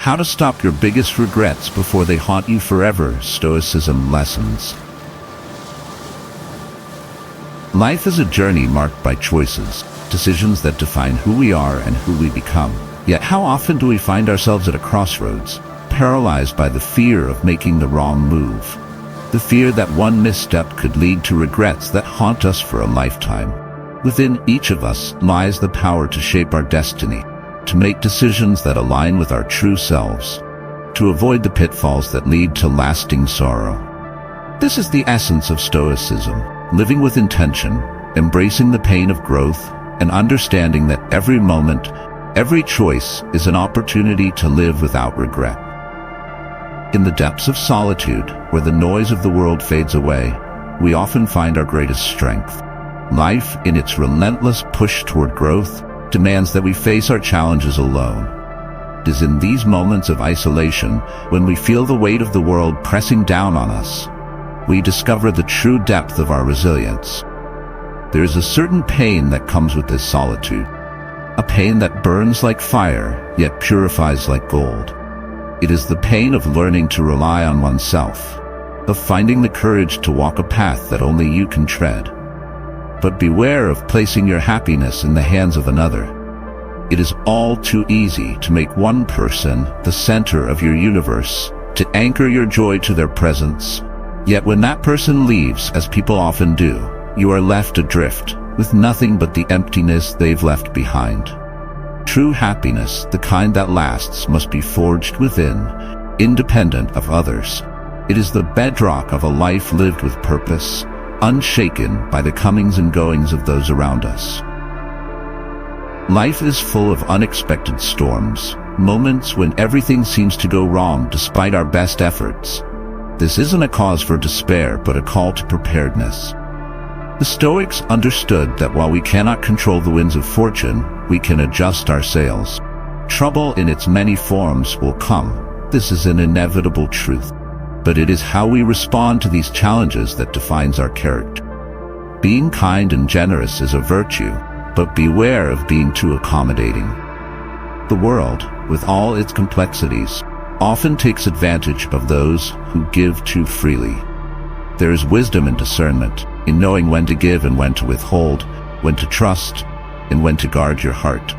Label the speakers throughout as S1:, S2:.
S1: How to stop your biggest regrets before they haunt you forever. Stoicism lessons. Life is a journey marked by choices, decisions that define who we are and who we become. Yet how often do we find ourselves at a crossroads, paralyzed by the fear of making the wrong move? The fear that one misstep could lead to regrets that haunt us for a lifetime. Within each of us lies the power to shape our destiny, to make decisions that align with our true selves, to avoid the pitfalls that lead to lasting sorrow. This is the essence of Stoicism, living with intention, embracing the pain of growth, and understanding that every moment, every choice is an opportunity to live without regret. In the depths of solitude, where the noise of the world fades away, we often find our greatest strength. Life, in its relentless push toward growth, demands that we face our challenges alone. It is in these moments of isolation, when we feel the weight of the world pressing down on us, we discover the true depth of our resilience. There is a certain pain that comes with this solitude, a pain that burns like fire, yet purifies like gold. It is the pain of learning to rely on oneself, of finding the courage to walk a path that only you can tread. But beware of placing your happiness in the hands of another. It is all too easy to make one person the center of your universe, to anchor your joy to their presence. Yet when that person leaves, as people often do, you are left adrift, with nothing but the emptiness they've left behind. True happiness, the kind that lasts, must be forged within, independent of others. It is the bedrock of a life lived with purpose, unshaken by the comings and goings of those around us. Life is full of unexpected storms, moments when everything seems to go wrong despite our best efforts. This isn't a cause for despair, but a call to preparedness. The Stoics understood that while we cannot control the winds of fortune, we can adjust our sails. Trouble in its many forms will come. This is an inevitable truth. But it is how we respond to these challenges that defines our character. Being kind and generous is a virtue, but beware of being too accommodating. The world, with all its complexities, often takes advantage of those who give too freely. There is wisdom and discernment in knowing when to give and when to withhold, when to trust and when to guard your heart.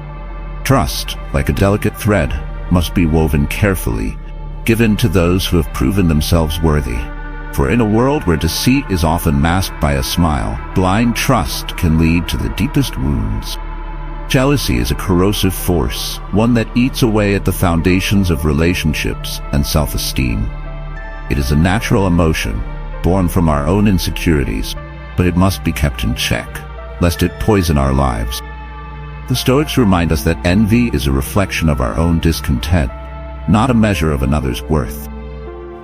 S1: Trust, like a delicate thread, must be woven carefully, given to those who have proven themselves worthy. For in a world where deceit is often masked by a smile, blind trust can lead to the deepest wounds. Jealousy is a corrosive force, one that eats away at the foundations of relationships and self-esteem. It is a natural emotion, born from our own insecurities, but it must be kept in check, lest it poison our lives. The Stoics remind us that envy is a reflection of our own discontent, not a measure of another's worth.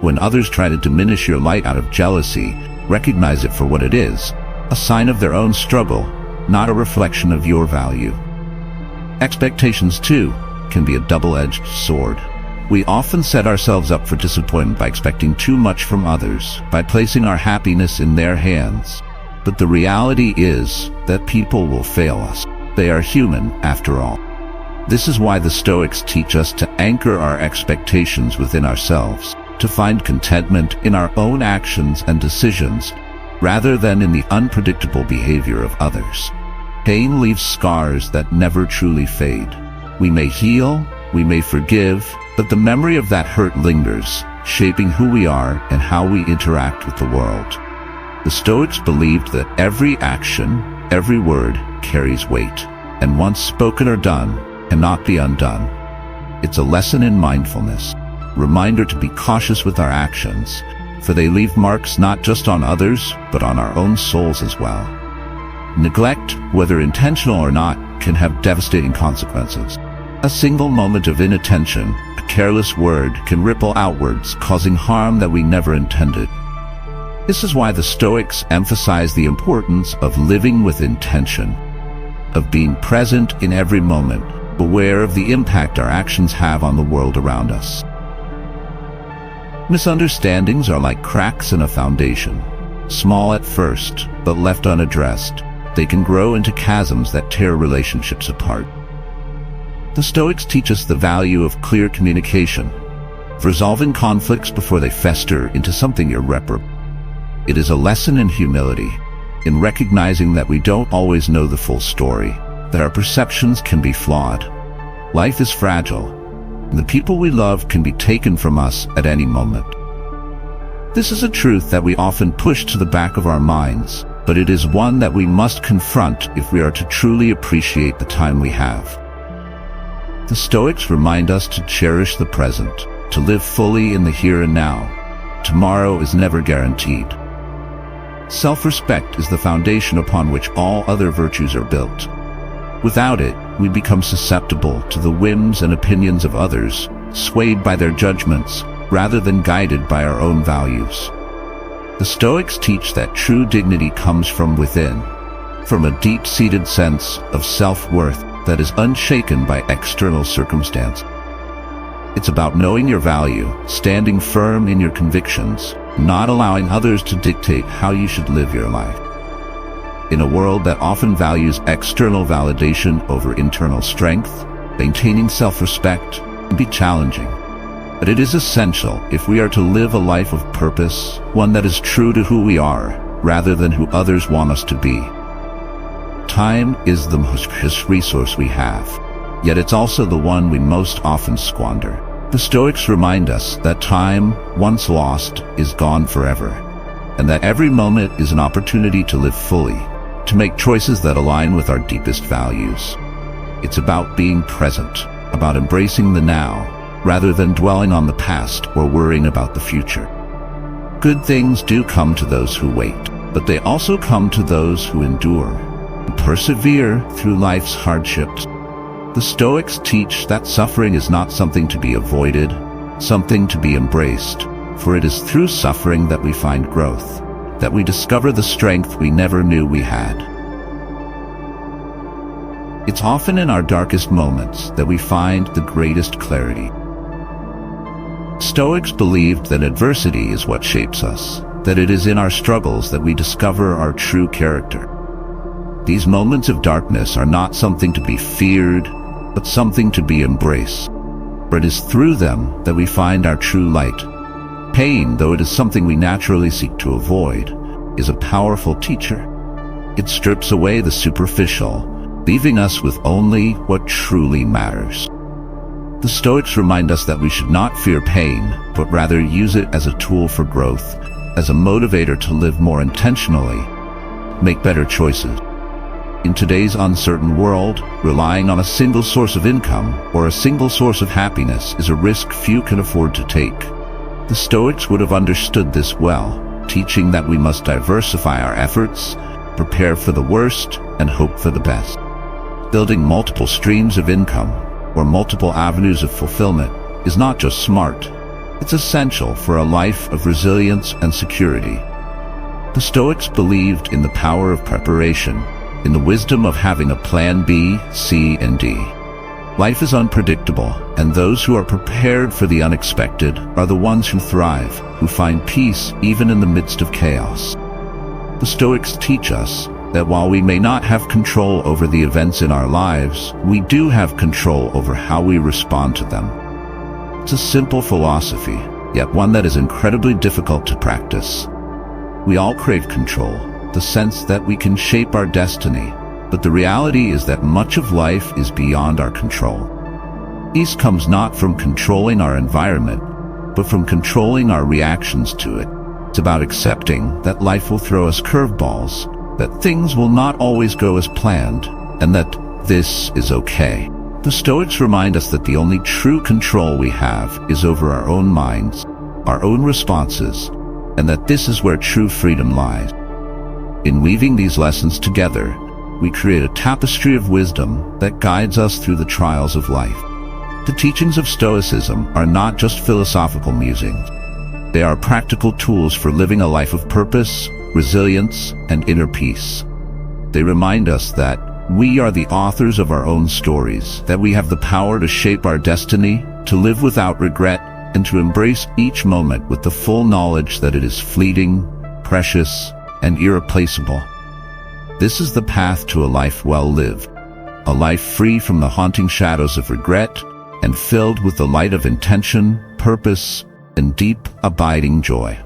S1: When others try to diminish your light out of jealousy, recognize it for what it is, a sign of their own struggle, not a reflection of your value. Expectations, too, can be a double-edged sword. We often set ourselves up for disappointment by expecting too much from others, by placing our happiness in their hands. But the reality is that people will fail us. They are human, after all. This is why the Stoics teach us to anchor our expectations within ourselves, to find contentment in our own actions and decisions, rather than in the unpredictable behavior of others. Pain leaves scars that never truly fade. We may heal, we may forgive, but the memory of that hurt lingers, shaping who we are and how we interact with the world. The Stoics believed that every action, every word carries weight, and once spoken or done, cannot be undone. It's a lesson in mindfulness, reminder to be cautious with our actions, for they leave marks not just on others, but on our own souls as well. Neglect, whether intentional or not, can have devastating consequences. A single moment of inattention, a careless word, can ripple outwards, causing harm that we never intended. This is why the Stoics emphasize the importance of living with intention, of being present in every moment, aware of the impact our actions have on the world around us. Misunderstandings are like cracks in a foundation. Small at first, but left unaddressed, they can grow into chasms that tear relationships apart. The Stoics teach us the value of clear communication, of resolving conflicts before they fester into something irreparable. It is a lesson in humility, in recognizing that we don't always know the full story, that our perceptions can be flawed. Life is fragile, and the people we love can be taken from us at any moment. This is a truth that we often push to the back of our minds, but it is one that we must confront if we are to truly appreciate the time we have. The Stoics remind us to cherish the present, to live fully in the here and now. Tomorrow is never guaranteed. Self-respect is the foundation upon which all other virtues are built. Without it, we become susceptible to the whims and opinions of others, swayed by their judgments, rather than guided by our own values. The Stoics teach that true dignity comes from within, from a deep-seated sense of self-worth that is unshaken by external circumstance. It's about knowing your value, standing firm in your convictions, not allowing others to dictate how you should live your life. In a world that often values external validation over internal strength, maintaining self-respect can be challenging. But it is essential if we are to live a life of purpose, one that is true to who we are, rather than who others want us to be. Time is the most precious resource we have, yet it's also the one we most often squander. The Stoics remind us that time, once lost, is gone forever, and that every moment is an opportunity to live fully, to make choices that align with our deepest values. It's about being present, about embracing the now, rather than dwelling on the past or worrying about the future. Good things do come to those who wait, but they also come to those who endure and persevere through life's hardships. The Stoics teach that suffering is not something to be avoided, something to be embraced, for it is through suffering that we find growth, that we discover the strength we never knew we had. It's often in our darkest moments that we find the greatest clarity. Stoics believed that adversity is what shapes us, that it is in our struggles that we discover our true character. These moments of darkness are not something to be feared, but something to be embraced. For it is through them that we find our true light. Pain, though it is something we naturally seek to avoid, is a powerful teacher. It strips away the superficial, leaving us with only what truly matters. The Stoics remind us that we should not fear pain, but rather use it as a tool for growth, as a motivator to live more intentionally, make better choices. In today's uncertain world, relying on a single source of income or a single source of happiness is a risk few can afford to take. The Stoics would have understood this well, teaching that we must diversify our efforts, prepare for the worst, and hope for the best. Building multiple streams of income or multiple avenues of fulfillment is not just smart, it's essential for a life of resilience and security. The Stoics believed in the power of preparation, in the wisdom of having a plan B, C, and D. Life is unpredictable, and those who are prepared for the unexpected are the ones who thrive, who find peace even in the midst of chaos. The Stoics teach us that while we may not have control over the events in our lives, we do have control over how we respond to them. It's a simple philosophy, yet one that is incredibly difficult to practice. We all crave control, the sense that we can shape our destiny, but the reality is that much of life is beyond our control. Peace comes not from controlling our environment, but from controlling our reactions to it. It's about accepting that life will throw us curveballs, that things will not always go as planned, and that this is okay. The Stoics remind us that the only true control we have is over our own minds, our own responses, and that this is where true freedom lies. In weaving these lessons together, we create a tapestry of wisdom that guides us through the trials of life. The teachings of Stoicism are not just philosophical musings. They are practical tools for living a life of purpose, resilience, and inner peace. They remind us that we are the authors of our own stories, that we have the power to shape our destiny, to live without regret, and to embrace each moment with the full knowledge that it is fleeting, precious, and irreplaceable. This is the path to a life well lived, a life free from the haunting shadows of regret and filled with the light of intention, purpose, and deep, abiding joy.